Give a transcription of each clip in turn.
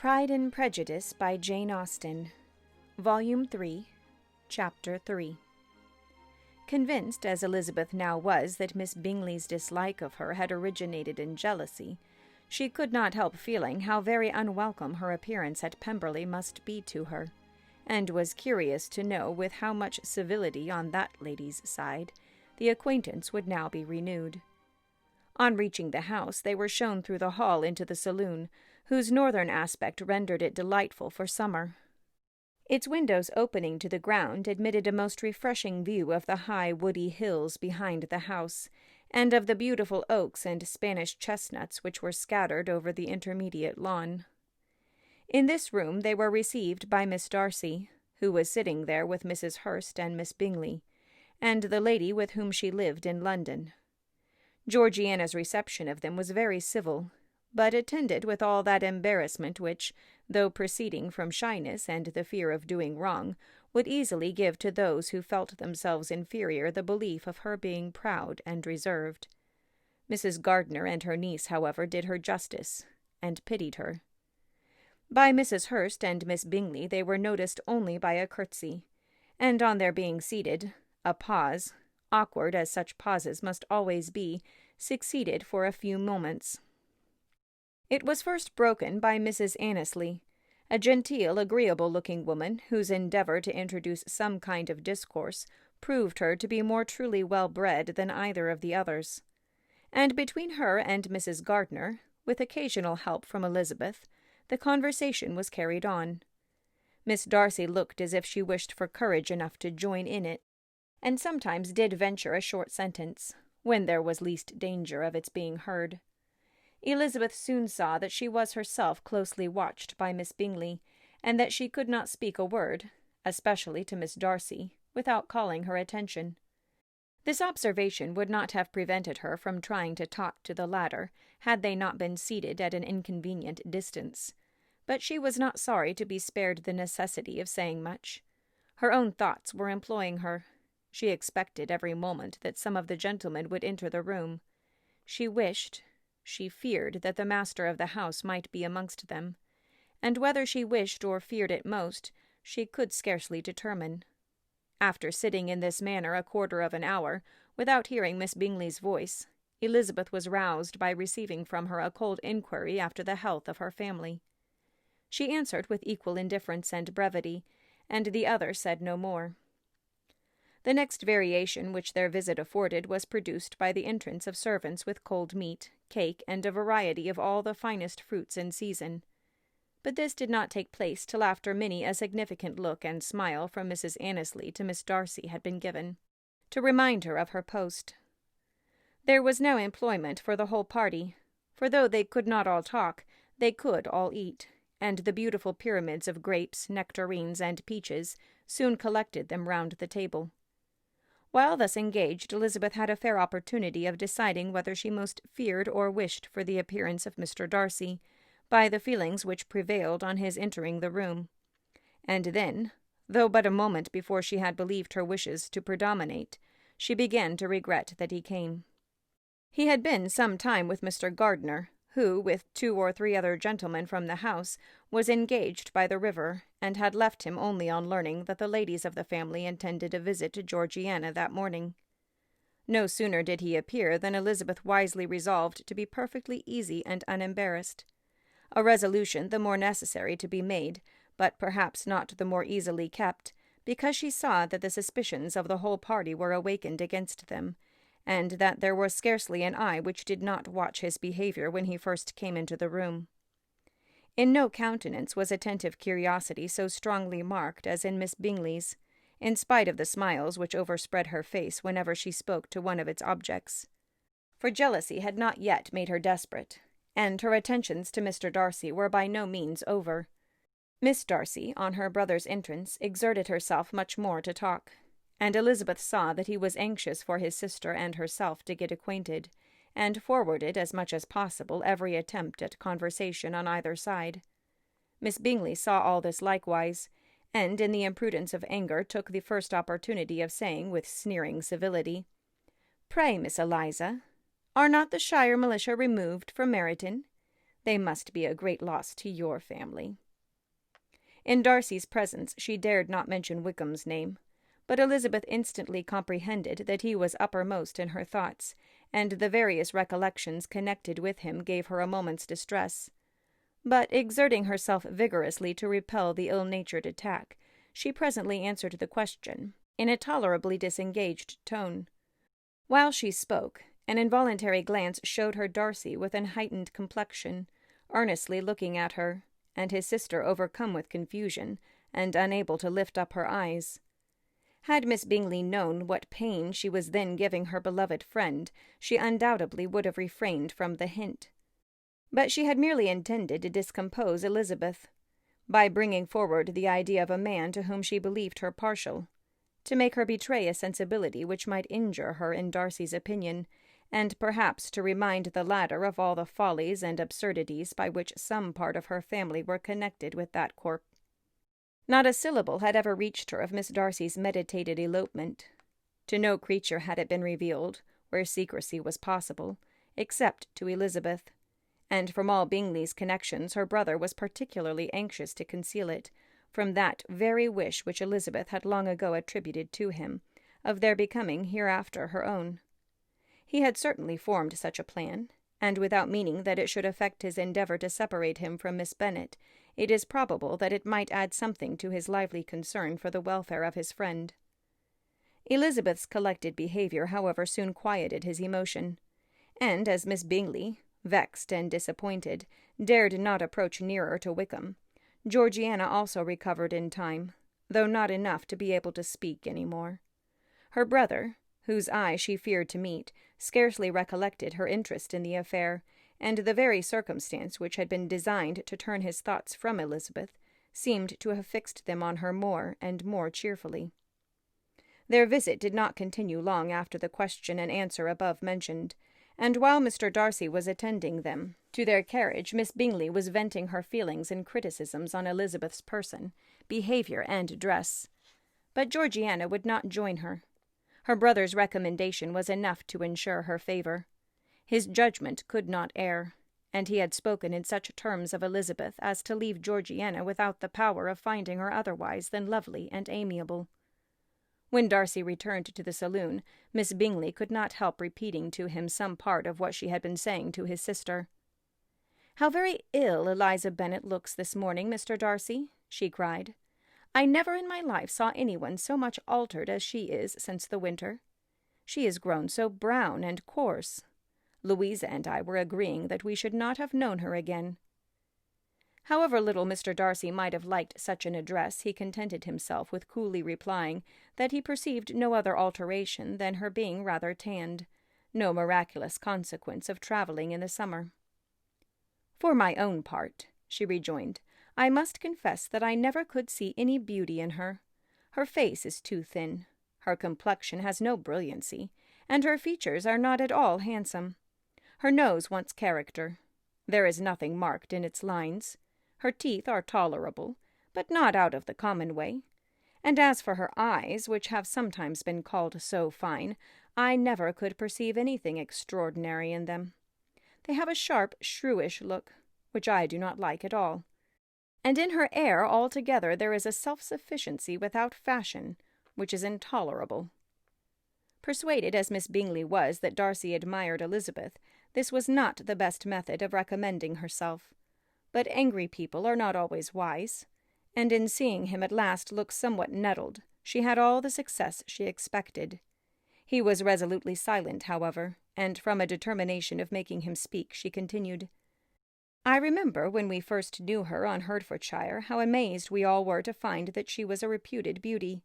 Pride and Prejudice by Jane Austen, Volume 3, Chapter 3. Convinced as Elizabeth now was that Miss Bingley's dislike of her had originated in jealousy, she could not help feeling how very unwelcome her appearance at Pemberley must be to her, and was curious to know with how much civility on that lady's side the acquaintance would now be renewed. On reaching the house, they were shown through the hall into the saloon, whose northern aspect rendered it delightful for summer. Its windows opening to the ground admitted a most refreshing view of the high woody hills behind the house, and of the beautiful oaks and Spanish chestnuts which were scattered over the intermediate lawn. In this room they were received by Miss Darcy, who was sitting there with Mrs. Hurst and Miss Bingley, and the lady with whom she lived in London. Georgiana's reception of them was very civil, but attended with all that embarrassment which, though proceeding from shyness and the fear of doing wrong, would easily give to those who felt themselves inferior the belief of her being proud and reserved. Mrs. Gardiner and her niece, however, did her justice, and pitied her. By Mrs. Hurst and Miss Bingley they were noticed only by a curtsy, and on their being seated, a pause, awkward as such pauses must always be, succeeded for a few moments. It was first broken by Mrs. Annesley, a genteel, agreeable-looking woman, whose endeavour to introduce some kind of discourse proved her to be more truly well-bred than either of the others. And between her and Mrs. Gardiner, with occasional help from Elizabeth, the conversation was carried on. Miss Darcy looked as if she wished for courage enough to join in it, and sometimes did venture a short sentence, when there was least danger of its being heard. Elizabeth soon saw that she was herself closely watched by Miss Bingley, and that she could not speak a word, especially to Miss Darcy, without calling her attention. This observation would not have prevented her from trying to talk to the latter, had they not been seated at an inconvenient distance, but she was not sorry to be spared the necessity of saying much. Her own thoughts were employing her. She expected every moment that some of the gentlemen would enter the room. She feared that the master of the house might be amongst them, and whether she wished or feared it most, she could scarcely determine. After sitting in this manner a quarter of an hour, without hearing Miss Bingley's voice, Elizabeth was roused by receiving from her a cold inquiry after the health of her family. She answered with equal indifference and brevity, and the other said no more. The next variation which their visit afforded was produced by the entrance of servants with cold meat, cake, and a variety of all the finest fruits in season. But this did not take place till after many a significant look and smile from Mrs. Annesley to Miss Darcy had been given, to remind her of her post. There was now employment for the whole party, for though they could not all talk, they could all eat, and the beautiful pyramids of grapes, nectarines, and peaches soon collected them round the table. While thus engaged, Elizabeth had a fair opportunity of deciding whether she most feared or wished for the appearance of Mr. Darcy, by the feelings which prevailed on his entering the room. And then, though but a moment before she had believed her wishes to predominate, she began to regret that he came. He had been some time with Mr. Gardiner, who, with 2 or 3 other gentlemen from the house, was engaged by the river, and had left him only on learning that the ladies of the family intended a visit to Georgiana that morning. No sooner did he appear than Elizabeth wisely resolved to be perfectly easy and unembarrassed, a resolution the more necessary to be made, but perhaps not the more easily kept, because she saw that the suspicions of the whole party were awakened against them, and that there was scarcely an eye which did not watch his behaviour when he first came into the room. In no countenance was attentive curiosity so strongly marked as in Miss Bingley's, in spite of the smiles which overspread her face whenever she spoke to one of its objects. For jealousy had not yet made her desperate, and her attentions to Mr. Darcy were by no means over. Miss Darcy, on her brother's entrance, exerted herself much more to talk, and Elizabeth saw that he was anxious for his sister and herself to get acquainted, and forwarded as much as possible every attempt at conversation on either side. Miss Bingley saw all this likewise, and in the imprudence of anger took the first opportunity of saying with sneering civility, "Pray, Miss Eliza, are not the shire militia removed from Meryton? They must be a great loss to your family." In Darcy's presence she dared not mention Wickham's name, but Elizabeth instantly comprehended that he was uppermost in her thoughts, and the various recollections connected with him gave her a moment's distress. But, exerting herself vigorously to repel the ill-natured attack, she presently answered the question, in a tolerably disengaged tone. While she spoke, an involuntary glance showed her Darcy with an heightened complexion, earnestly looking at her, and his sister overcome with confusion, and unable to lift up her eyes. Had Miss Bingley known what pain she was then giving her beloved friend, she undoubtedly would have refrained from the hint. But she had merely intended to discompose Elizabeth, by bringing forward the idea of a man to whom she believed her partial, to make her betray a sensibility which might injure her in Darcy's opinion, and perhaps to remind the latter of all the follies and absurdities by which some part of her family were connected with that corp. Not a syllable had ever reached her of Miss Darcy's meditated elopement. To no creature had it been revealed, where secrecy was possible, except to Elizabeth, and from all Bingley's connections her brother was particularly anxious to conceal it, from that very wish which Elizabeth had long ago attributed to him, of their becoming hereafter her own. He had certainly formed such a plan, and without meaning that it should affect his endeavour to separate him from Miss Bennet, it is probable that it might add something to his lively concern for the welfare of his friend. Elizabeth's collected behaviour, however, soon quieted his emotion, and as Miss Bingley, vexed and disappointed, dared not approach nearer to Wickham, Georgiana also recovered in time, though not enough to be able to speak any more. Her brother, whose eye she feared to meet, scarcely recollected her interest in the affair, and the very circumstance which had been designed to turn his thoughts from Elizabeth seemed to have fixed them on her more and more cheerfully. Their visit did not continue long after the question and answer above mentioned, and while Mr. Darcy was attending them to their carriage, Miss Bingley was venting her feelings in criticisms on Elizabeth's person, behaviour, and dress. But Georgiana would not join her. Her brother's recommendation was enough to ensure her favour. His judgment could not err, and he had spoken in such terms of Elizabeth as to leave Georgiana without the power of finding her otherwise than lovely and amiable. When Darcy returned to the saloon, Miss Bingley could not help repeating to him some part of what she had been saying to his sister. "How very ill Eliza Bennet looks this morning, Mr. Darcy," she cried. "I never in my life saw anyone so much altered as she is since the winter. She is grown so brown and coarse. Louisa and I were agreeing that we should not have known her again." However little Mr. Darcy might have liked such an address, he contented himself with coolly replying that he perceived no other alteration than her being rather tanned, no miraculous consequence of travelling in the summer. "For my own part," she rejoined, "I must confess that I never could see any beauty in her. Her face is too thin, her complexion has no brilliancy, and her features are not at all handsome. Her nose wants character. There is nothing marked in its lines. Her teeth are tolerable, but not out of the common way. And as for her eyes, which have sometimes been called so fine, I never could perceive anything extraordinary in them. They have a sharp, shrewish look, which I do not like at all. And in her air altogether there is a self-sufficiency without fashion, which is intolerable." Persuaded as Miss Bingley was that Darcy admired Elizabeth, this was not the best method of recommending herself. But angry people are not always wise, and in seeing him at last look somewhat nettled, she had all the success she expected. He was resolutely silent, however, and from a determination of making him speak, she continued, "I remember when we first knew her on Hertfordshire how amazed we all were to find that she was a reputed beauty,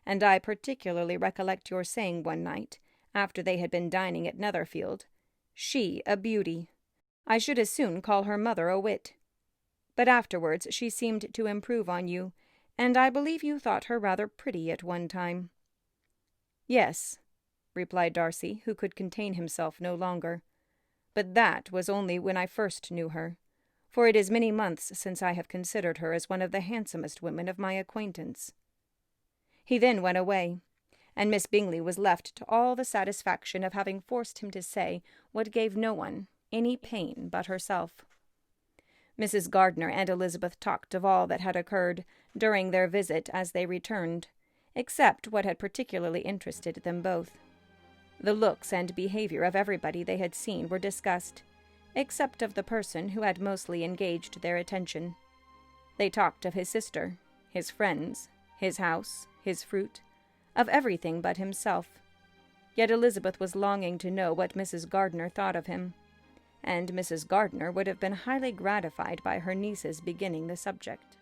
and I particularly recollect your saying one night, after they had been dining at Netherfield, 'She a beauty! I should as soon call her mother a wit.' But afterwards she seemed to improve on you, and I believe you thought her rather pretty at one time." "Yes," replied Darcy, who could contain himself no longer, "but that was only when I first knew her, for it is many months since I have considered her as one of the handsomest women of my acquaintance." He then went away, and Miss Bingley was left to all the satisfaction of having forced him to say what gave no one any pain but herself. Mrs. Gardiner and Elizabeth talked of all that had occurred during their visit as they returned, except what had particularly interested them both. The looks and behavior of everybody they had seen were discussed, except of the person who had mostly engaged their attention. They talked of his sister, his friends, his house, his fruit, of everything but himself. Yet Elizabeth was longing to know what Mrs. Gardiner thought of him, and Mrs. Gardiner would have been highly gratified by her niece's beginning the subject.